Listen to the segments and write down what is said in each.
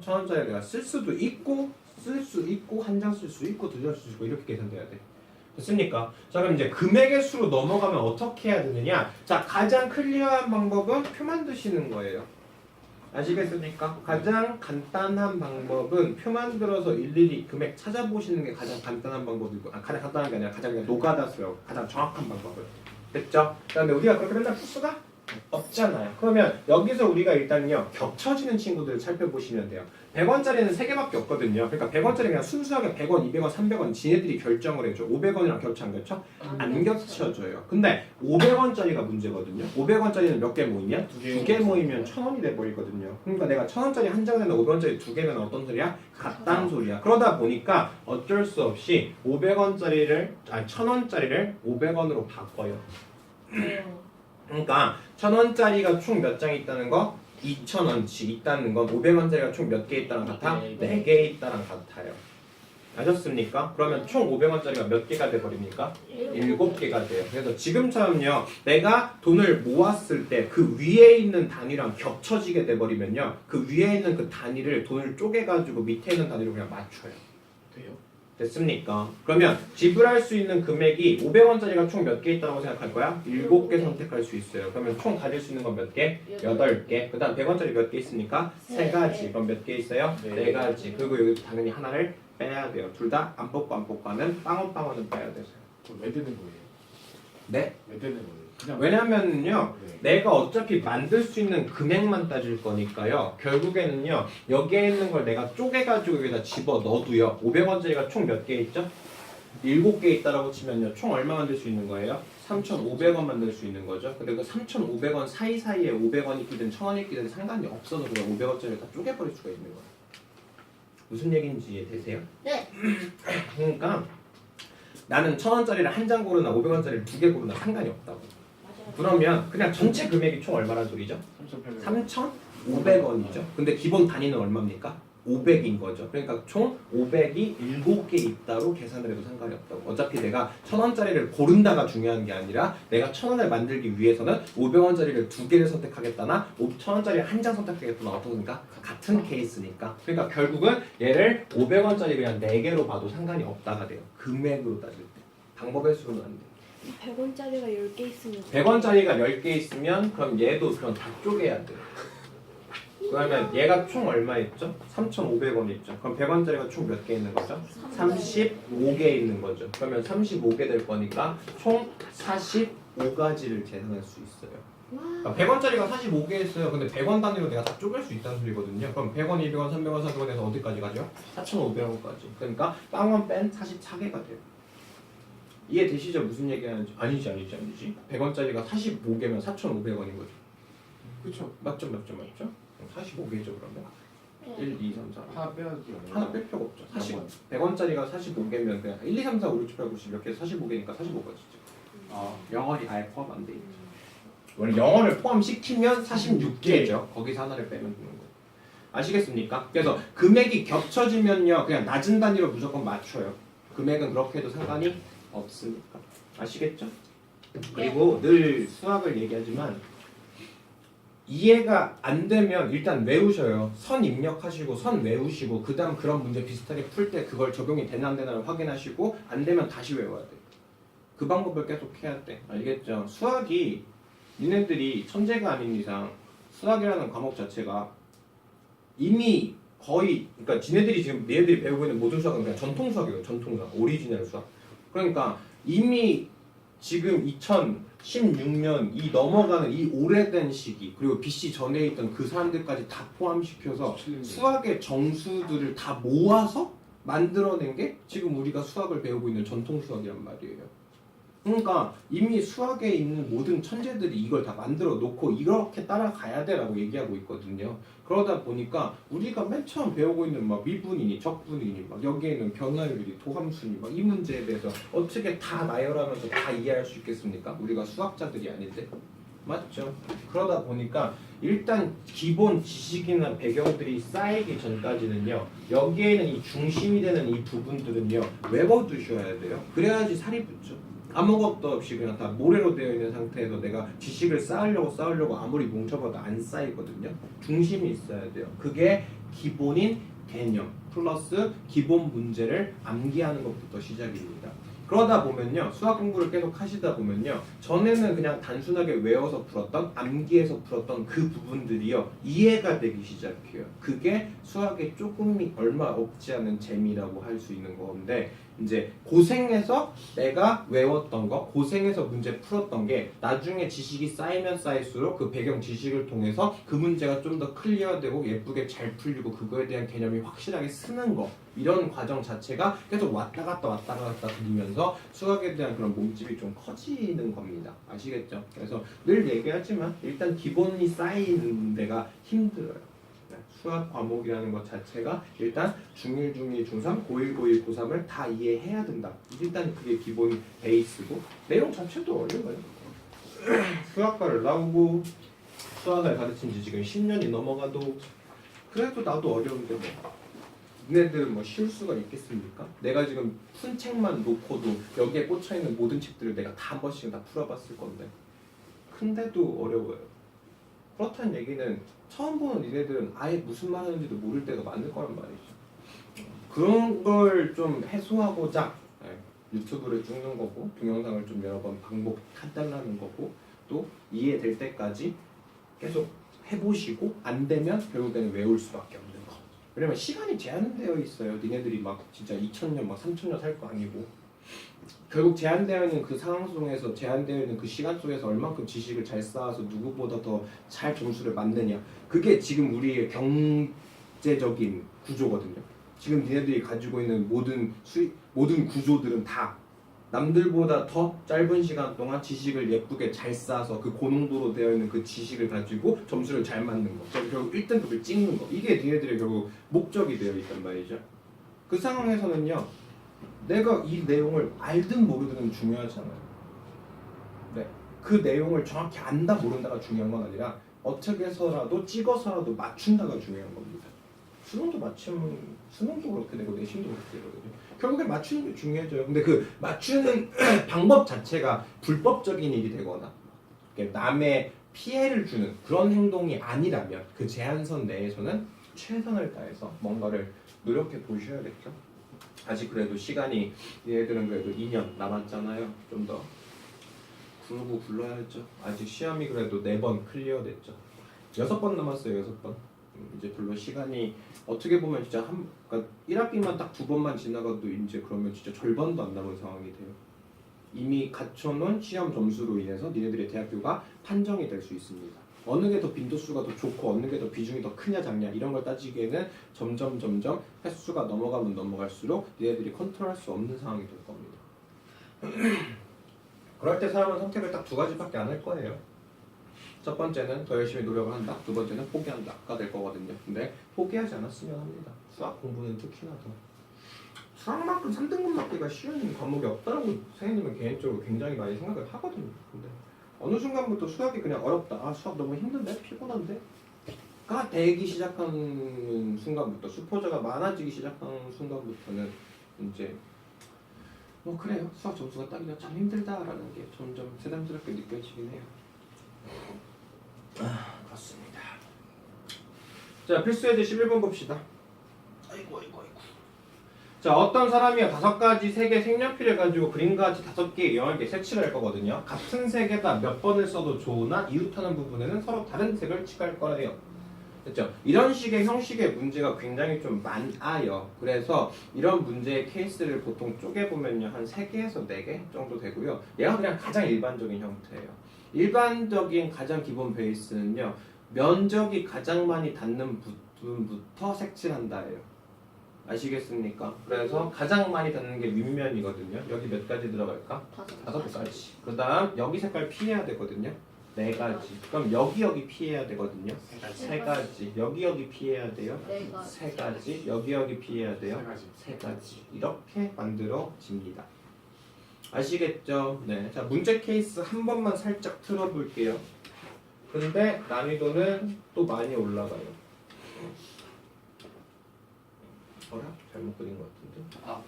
1,000원짜리 내가 쓸 수도 있고 한 장 쓸 수 있고 두 장 쓸 수 있고 이렇게 계산돼야 돼. 됐습니까? 자 그럼 이제 금액의 수로 넘어가면 어떻게 해야 되느냐? 자 가장 클리어한 방법은 표 만드시는 거예요. 아시겠습니까? 가장 간단한 방법은 표 만들어서 일일이 금액 찾아보시는 게 가장 간단한 방법이고 가장 간단한 게 아니라 가장 그냥 노가다스요. 가장 정확한 방법을. 됐죠? 그런데 우리가 그렇게 맨날 풀 수가 없잖아요. 그러면 여기서 우리가 일단요 겹쳐지는 친구들을 살펴보시면 돼요. 100원짜리는 3개밖에 없거든요. 그러니까 100원짜리 그냥 순수하게 100원, 200원, 300원 지네들이 결정을 해줘. 500원이랑 겹쳐 안 겹쳐? 안 겹쳐져요. 근데 500원짜리가 문제거든요. 500원짜리는 몇 개 모이면? 2개 모이면 1,000원이 돼버리거든요. 그러니까 내가 1,000원짜리 한 장에는 500원짜리 2개면 어떤 소리야? 같다는 소리야. 그러다 보니까 어쩔 수 없이 500원짜리를 1,000원짜리를 500원으로 바꿔요. 그러니까 1,000원짜리가 총 몇 장 있다는 거? 2,000원씩 있다는 건 500원짜리가 총 몇 개 있다랑 같아? 4개 있다랑 같아요. 아셨습니까? 그러면 총 500원짜리가 몇 개가 돼버립니까? 7개가 돼요. 그래서 지금처럼요 내가 돈을 모았을 때 그 위에 있는 단위랑 겹쳐지게 돼버리면요 그 위에 있는 그 단위를 돈을 쪼개가지고 밑에 있는 단위로 그냥 맞춰요. 돼요? 됐습니까? 그러면 지불할 수 있는 금액이 500원짜리가 총 몇 개 있다고 생각할 거야? 7개 선택할 수 있어요. 그러면 총 가질 수 있는 건 몇 개? 8개. 그 다음 100원짜리 몇 개 있습니까? 3가지. 그럼 몇 개 있어요? 4가지. 그리고 여기 당연히 하나를 빼야 돼요. 둘 다 안 뽑고 하면 빵원은 빼야 돼요. 그럼 왜 되는 거예요? 네? 왜 되는 거예요? 그냥 왜냐면요 네. 내가 어차피 만들 수 있는 금액만 따질 거니까요 결국에는요 여기에 있는 걸 내가 쪼개가지고 여기다 집어 넣어도요 500원짜리가 총 몇 개 있죠? 7개 있다라고 치면요 총 얼마 만들 수 있는 거예요? 3,500원 만들 수 있는 거죠. 근데 그 3,500원 사이사이에 500원 있기든 1,000원 있기든 상관이 없어서 그냥 500원짜리를 다 쪼개버릴 수가 있는 거예요. 무슨 얘기인지 이해되세요? 네. 그러니까 나는 1,000원짜리를 한 장 고르나 500원짜리를 2개 고르나 상관이 없다고. 그러면 그냥 전체 금액이 총 얼마란 소리죠? 3,500원이죠. 근데 기본 단위는 얼마입니까? 500인 거죠. 그러니까 총 500이 7개 있다로 계산을 해도 상관이 없다고. 어차피 내가 1,000원짜리를 고른다가 중요한 게 아니라 내가 1,000원을 만들기 위해서는 500원짜리를 2개를 선택하겠다나 5,000원짜리 한 장 선택하겠다나 어떻습니까? 같은 케이스니까. 그러니까 결국은 얘를 500원짜리 그냥 4개로 봐도 상관이 없다가 돼요. 금액으로 따질 때. 방법의 수로는 안 돼요. 100원짜리가 10개 있으면 100원짜리가 10개 있으면 그럼 얘도 그럼 다 쪼개야 돼요. 그러면 얘가 총 얼마 있죠? 3,500원 있죠. 그럼 100원짜리가 총 몇 개 있는 거죠? 35개 있는 거죠. 그러면 35개 될 거니까 총 45가지를 계산할 수 있어요. 그러니까 100원짜리가 45개 있어요. 근데 100원 단위로 내가 다 쪼갤 수 있다는 소리거든요. 그럼 100원, 200원, 300원, 400원에서 어디까지 가죠? 4,500원까지. 그러니까 빵원 뺀 44개가 돼요. 이해되시죠? 무슨 얘기하는지? 아니지. 100원짜리가 45개면 4,500원인 거죠. 그렇죠? 맞죠? 45개죠 그러면. 1, 2, 3, 4. 하나 빼야지. 하나 뺄 필요가 없죠. 100원짜리가 45개면 그냥 1, 2, 3, 4, 5, 6, 7, 8, 9, 10 이렇게 해서 45개니까 45가지죠. 영어이 아예 포함 안 돼 있죠. 원래 영어를 포함시키면 46개죠. 거기서 하나를 빼면 되는 거예요. 아시겠습니까? 그래서 금액이 겹쳐지면요 그냥 낮은 단위로 무조건 맞춰요. 금액은 그렇게 해도 상관이 없으니까. 아시겠죠? 그리고 늘 수학을 얘기하지만 이해가 안 되면 일단 외우셔요. 선 입력하시고 선 외우시고 그 다음 그런 문제 비슷하게 풀 때 그걸 적용이 되나 안 되나를 확인하시고 안 되면 다시 외워야 돼. 그 방법을 계속 해야 돼. 알겠죠? 수학이 니네들이 천재가 아닌 이상 수학이라는 과목 자체가 이미 거의 그러니까 지네들이 지금 얘네들이 배우고 있는 모든 수학은 그냥 전통 수학이에요. 전통 수학, 오리지널 수학. 그러니까 이미 지금 2016년 이 넘어가는 이 오래된 시기 그리고 BC 전에 있던 그 사람들까지 다 포함시켜서 수학의 정수들을 다 모아서 만들어낸 게 지금 우리가 수학을 배우고 있는 전통 수학이란 말이에요. 그러니까 이미 수학에 있는 모든 천재들이 이걸 다 만들어 놓고 이렇게 따라가야 돼라고 얘기하고 있거든요. 그러다 보니까 우리가 맨 처음 배우고 있는 막 미분이니 적분이니 막 여기에 있는 변화율이 도함수니 막 이 문제에 대해서 어떻게 다 나열하면서 다 이해할 수 있겠습니까? 우리가 수학자들이 아닌데. 맞죠? 그러다 보니까 일단 기본 지식이나 배경들이 쌓이기 전까지는요 여기에는 이 중심이 되는 이 부분들은요 외워두셔야 돼요. 그래야지 살이 붙죠. 아무것도 없이 그냥 다 모래로 되어 있는 상태에서 내가 지식을 쌓으려고 아무리 뭉쳐봐도 안 쌓이거든요. 중심이 있어야 돼요. 그게 기본인 개념 플러스 기본 문제를 암기하는 것부터 시작입니다. 그러다 보면요, 수학 공부를 계속 하시다 보면요, 전에는 그냥 단순하게 외워서 풀었던, 암기해서 풀었던 그 부분들이요, 이해가 되기 시작해요. 그게 수학에 조금이 얼마 없지 않은 재미라고 할 수 있는 건데, 이제 고생해서 내가 외웠던 거, 고생해서 문제 풀었던 게 나중에 지식이 쌓이면 쌓일수록 그 배경 지식을 통해서 그 문제가 좀 더 클리어되고 예쁘게 잘 풀리고 그거에 대한 개념이 확실하게 쓰는 거, 이런 과정 자체가 계속 왔다 갔다 들리면서 수학에 대한 그런 몸집이 좀 커지는 겁니다. 아시겠죠? 그래서 늘 얘기하지만 일단 기본이 쌓이는 데가 힘들어요. 수학 과목이라는 것 자체가 일단 중1, 중2, 중3, 고1, 고2, 고3을 다 이해해야 된다. 일단 그게 기본 베이스고 내용 자체도 어려워요. 수학과를 나오고 수학을 가르친 지 지금 10년이 넘어가도 그래도 나도 어려운데 뭐 니네들은 뭐 쉬울 수가 있겠습니까? 내가 지금 푼 책만 놓고도 여기에 꽂혀있는 모든 책들을 내가 다 한 번씩은 다 풀어봤을 건데 근데도 어려워요. 그렇다는 얘기는 처음 보는 니네들은 아예 무슨 말 하는지도 모를 때가 많을 거란 말이죠. 그런 걸 좀 해소하고자 유튜브를 찍는 거고 동영상을 좀 여러 번 반복해달라는 거고 또 이해될 때까지 계속 해보시고 안 되면 결국에는 외울 수밖에 없는 거. 왜냐면 시간이 제한되어 있어요. 니네들이 막 진짜 2000년 막 3000년 살 거 아니고 결국 제한되어 있는 그 상황 속에서 제한되어 있는 그 시간 속에서 얼만큼 지식을 잘 쌓아서 누구보다 더 잘 점수를 만드냐, 그게 지금 우리의 경제적인 구조거든요. 지금 니네들이 가지고 있는 모든 구조들은 다 남들보다 더 짧은 시간 동안 지식을 예쁘게 잘 쌓아서 그 고농도로 되어 있는 그 지식을 가지고 점수를 잘 맞는 거, 결국 1등급을 찍는 거, 이게 니네들의 결국 목적이 되어 있단 말이죠. 그 상황에서는요, 내가 이 내용을 알든 모르든 중요하잖아요. 네. 그 내용을 정확히 안다 모른다가 중요한 건 아니라 어떻게 해서라도 찍어서라도 맞춘다가 중요한 겁니다. 수능도 맞추면 수능도 그렇게 되고 내신도 그렇게 되거든요. 결국에 맞추는 게 중요해져요. 근데 그 맞추는 방법 자체가 불법적인 일이 되거나 남의 피해를 주는 그런 행동이 아니라면 그 제한선 내에서는 최선을 다해서 뭔가를 노력해 보셔야겠죠. 아직 그래도 시간이, 얘들은 그래도 2년 남았잖아요. 좀 더 굴고 굴러야죠. 아직 시험이 그래도 4번 클리어 됐죠. 6번 남았어요. 6번. 이제 별로 시간이 어떻게 보면 진짜 그러니까 1학기만 딱 2번만 지나가도 이제 그러면 진짜 절반도 안 남은 상황이 돼요. 이미 갖춰놓은 시험 점수로 인해서 니네들의 대학교가 판정이 될 수 있습니다. 어느 게 더 빈도수가 더 좋고 어느 게 더 비중이 더 크냐 작냐 이런 걸 따지기에는 점점 횟수가 넘어가면 넘어갈수록 니네들이 컨트롤할 수 없는 상황이 될 겁니다. 그럴 때 사람은 선택을 딱 2가지밖에 안 할 거예요. 첫 번째는 더 열심히 노력을 한다. 두 번째는 포기한다가 될 거거든요. 근데 포기하지 않았으면 합니다. 수학 공부는 특히나 더. 수학만큼 3등급 맞기가 쉬운 과목이 없다고 선생님은 개인적으로 굉장히 많이 생각을 하거든요. 근데 어느 순간부터 수학이 그냥 어렵다. 아, 수학 너무 힘든데? 피곤한데? 가 되기 시작하는 순간부터, 수포자가 많아지기 시작하는 순간부터는 이제 뭐 그래요. 수학 점수가 따기가 참 힘들다라는 게 점점 새삼스럽게 느껴지긴 해요. 그렇습니다. 자, 필수예제 11번 봅시다. 아이고. 자, 어떤 사람이 5가지 색의 색연필을 가지고 그림과 같이 5개의 영역에 색칠을 할 거거든요. 같은 색에다 몇 번을 써도 좋으나 이웃하는 부분에는 서로 다른 색을 칠할 거예요. 됐죠? 이런 식의 형식의 문제가 굉장히 좀 많아요. 그래서 이런 문제의 케이스를 보통 쪼개보면요, 한 3개에서 4개 정도 되고요. 얘가 그냥 가장 일반적인 형태예요. 일반적인 가장 기본 베이스는요, 면적이 가장 많이 닿는 부분부터 색칠한다예요. 아시겠습니까? 그래서 가장 많이 닿는 게 윗면이거든요. 여기 몇 가지 들어갈까? 5가지. 그 다음 여기 색깔 피해야 되거든요. 4가지. 그럼 여기 피해야 되거든요. 3가지. 여기 피해야 돼요. 3가지. 여기 피해야 돼요. 3가지. 이렇게 만들어집니다. 아시겠죠? 네. 자, 문제 케이스 한 번만 살짝 틀어볼게요. 근데 난이도는 또 많이 올라가요. 어라? 잘못 그린 것 같은데.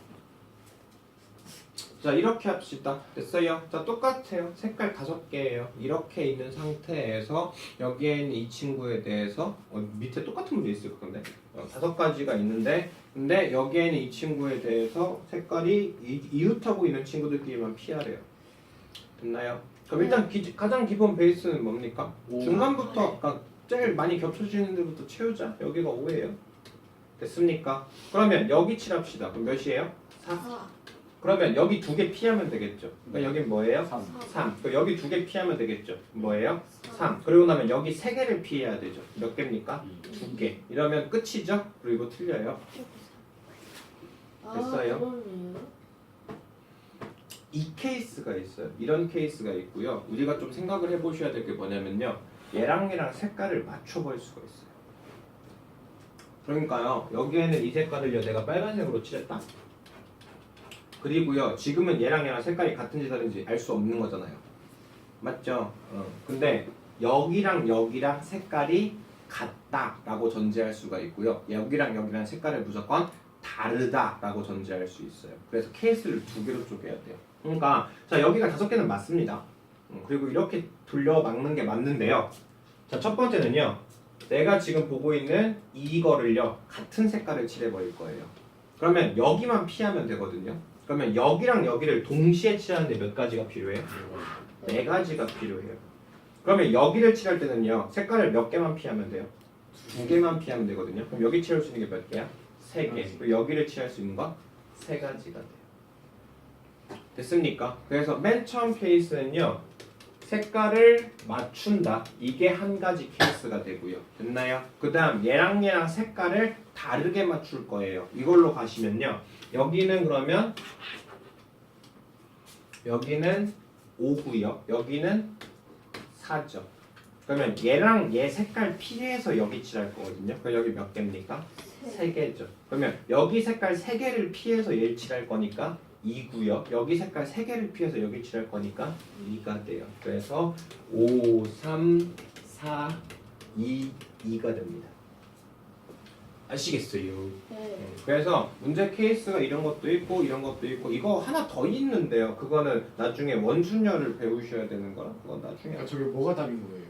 자 이렇게 합시다. 됐어요? 자 똑같아요. 색깔 5개예요. 이렇게 있는 상태에서 여기에 있는 이 친구에 대해서 밑에 똑같은 문제 있을 건데 5가지가 있는데 근데 여기에 있는 이 친구에 대해서 색깔이 이웃하고 있는 친구들끼리만 피하래요. 됐나요? 그럼 일단 가장 기본 베이스는 뭡니까? 중간부터 그러니까 제일 많이 겹쳐지는 데부터 채우자. 여기가 5예요. 됐습니까? 그러면 여기 칠합시다. 그럼 몇이에요? 4. 그러면 여기 2개 피하면 되겠죠. 그러니까 여긴 뭐예요? 3. 그럼 여기 2개 피하면 되겠죠. 뭐예요? 3. 그리고 나면 여기 3개를 피해야 되죠. 몇 개입니까? 2개. 이러면 끝이죠? 그리고 틀려요. 됐어요? 이 케이스가 있어요. 이런 케이스가 있고요. 우리가 좀 생각을 해보셔야 될 게 뭐냐면요. 얘랑 색깔을 맞춰볼 수가 있어요. 그러니까요. 여기에는 이 색깔을요. 내가 빨간색으로 칠했다. 그리고요. 지금은 얘랑 색깔이 같은지 다른지 알 수 없는 거잖아요. 맞죠? 근데 여기랑 색깔이 같다라고 전제할 수가 있고요. 여기랑 색깔을 무조건 다르다라고 전제할 수 있어요. 그래서 케이스를 2개로 쪼개야 돼요. 그러니까 자 여기가 5개는 맞습니다. 그리고 이렇게 돌려 막는 게 맞는데요. 자 첫 번째는요. 내가 지금 보고 있는 이거를요. 같은 색깔을 칠해버릴 거예요. 그러면 여기만 피하면 되거든요. 그러면 여기랑 여기를 동시에 칠하는데 몇 가지가 필요해요? 4가지가 필요해요. 그러면 여기를 칠할 때는요. 색깔을 몇 개만 피하면 돼요? 2개만 피하면 되거든요. 그럼 여기 칠할 수 있는 게 몇 개야? 3개. 그리고 여기를 칠할 수 있는 건 3가지가 돼요. 됐습니까? 그래서 맨 처음 케이스는요. 색깔을 맞춘다. 이게 한 가지 케이스가 되고요. 됐나요? 그 다음 얘랑 색깔을 다르게 맞출 거예요. 이걸로 가시면요. 여기는 그러면 여기는 5고요. 여기는 4죠. 그러면 얘랑 얘 색깔 피해서 여기 칠할 거거든요. 그럼 여기 몇 개입니까? 3개죠. 그러면 여기 색깔 3개를 피해서 얘를 칠할 거니까 2고요. 여기 색깔 3개를 피해서 여기 칠할 거니까 2가 돼요. 그래서 5, 3, 4, 2가 됩니다. 아시겠어요? 네. 그래서 문제 케이스가 이런 것도 있고 이런 것도 있고 이거 하나 더 있는데요. 그거는 나중에 원순열을 배우셔야 되는 거라 그건 나중에 그러니까 저게 뭐가 답인 거예요?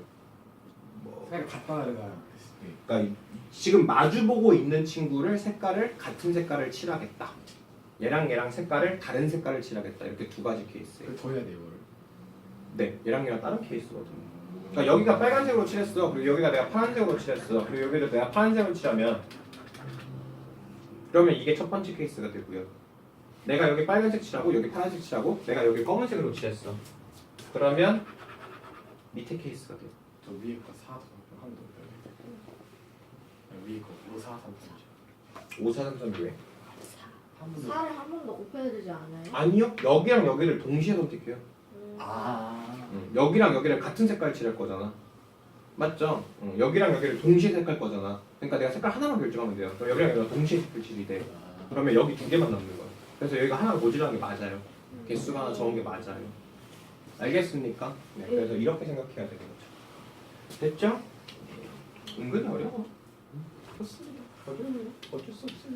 뭐 색깔 같다 다르다 했을 때. 그러니까 지금 마주보고 있는 친구를 색깔을 같은 색깔을 칠하겠다. 얘랑 색깔을 다른 색깔을 칠하겠다. 이렇게 2가지 케이스예요. 더 해야 돼요, 이거를. 네, 얘랑 다른 케이스거든요. 그러니까 여기가 빨간색으로 칠했어. 그리고 여기가 내가 파란색으로 칠했어. 그리고 여기도 내가 파란색으로 칠하면 그러면 이게 첫 번째 케이스가 되고요. 내가 여기 빨간색 칠하고 여기 파란색 칠하고 내가 여기 검은색으로 칠했어. 그러면 밑에 케이스가 돼요. 저 위에 거 4, 3, 한번 더 해야 돼. 위에 거 5, 4, 3, 3. 5, 4, 3, 3 왜? 한 번 더. 4를 한 번 더 곱해야 되지 않아요? 아니요. 여기랑 여기를 동시에 선택해요. 아. 여기랑 여기를 같은 색깔 칠할 거잖아. 맞죠? 여기랑 여기를 동시에 색깔 거잖아. 그러니까 내가 색깔 하나만 결정하면 돼요. 그럼 여기랑 여기가 동시에 색깔 칠이 돼. 그러면 여기 2개만 남는 거야. 그래서 여기가 하나 모자란 게 맞아요. 개수가 하나 적은 게 맞아요. 알겠습니까? 네, 그래서 이렇게 생각해야 되는 거죠. 됐죠? 은근히 어려워. 그렇습니다. 어쩔 수 없어요.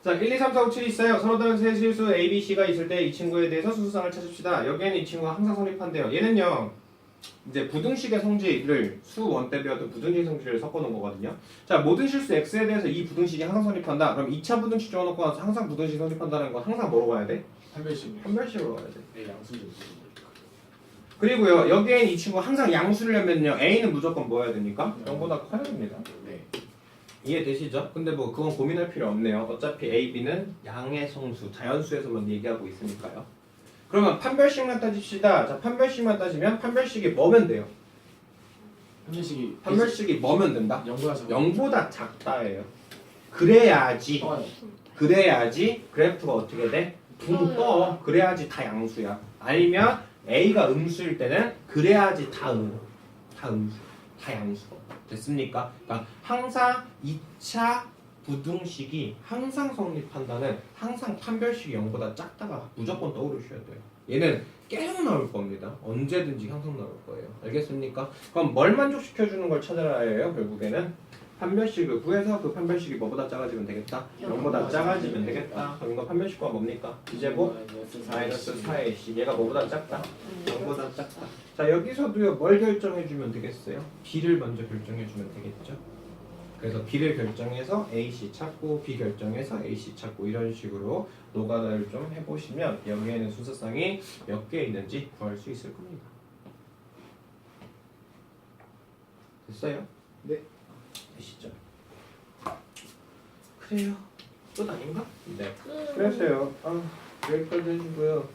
자, 1, 2, 3, 4, 5, 7이 있어요. 서로 다른 세 실수 A, B, C가 있을 때 이 친구에 대해서 수수상을 찾읍시다. 여기에는 이 친구가 항상 성립한대요. 얘는요. 이제 부등식의 성질을 수1 때 배웠던 부등식의 성질을 섞어놓은 거거든요. 자, 모든 실수 X에 대해서 이 부등식이 항상 성립한다. 그럼 2차 부등식 적어놓고 나서 항상 부등식이 성립한다는 건 항상 뭐로 가야 돼? 한별씩. 한별식으로 가야 돼. 네, 양수죠. 그리고요. 여기에는 이 친구 항상 양수를 하면요. A는 무조건 뭐 해야 됩니까? 0보다 커야 됩니다. 네. 이해되시죠? 근데 뭐 그건 고민할 필요 없네요. 어차피 A, B는 양의 성수, 자연수에서만 얘기하고 있으니까요. 그러면 판별식만 따집시다. 자, 판별식만 따지면 판별식이 뭐면 돼요? 판별식이 뭐면 된다? 0보다 작다예요. 그래야지 그래프가 어떻게 돼? 붕 떠. 그래야지 다 양수야. 아니면 A가 음수일 때는 그래야지 다 음수. 다 양수가 됐습니까? 그러니까 항상 2차 부등식이 항상 성립한다는 항상 판별식이 0보다 작다가 무조건 떠오르셔야 돼요. 얘는 계속 나올 겁니다. 언제든지 항상 나올 거예요. 알겠습니까? 그럼 뭘 만족시켜주는 걸 찾아야 해요? 결국에는 판별식을 구해서 그 판별식이 뭐보다 작아지면 되겠다? 0보다 작아지면 되겠다. 그럼 이거 판별식과 뭡니까? B제곱 마이너스 4AC. 얘가 뭐보다 작다? 0보다 작다. 자, 여기서도요, 뭘 결정해주면 되겠어요? B를 먼저 결정해주면 되겠죠? 그래서 B를 결정해서 AC 찾고 B 결정해서 AC 찾고 이런 식으로 노가다를 좀 해보시면 여기에는 순서상이 몇 개 있는지 구할 수 있을 겁니다. 됐어요? 네. 되시죠? 그래요. 끝 아닌가? 네. 끝. 그래서요. 여기까지 해주고요.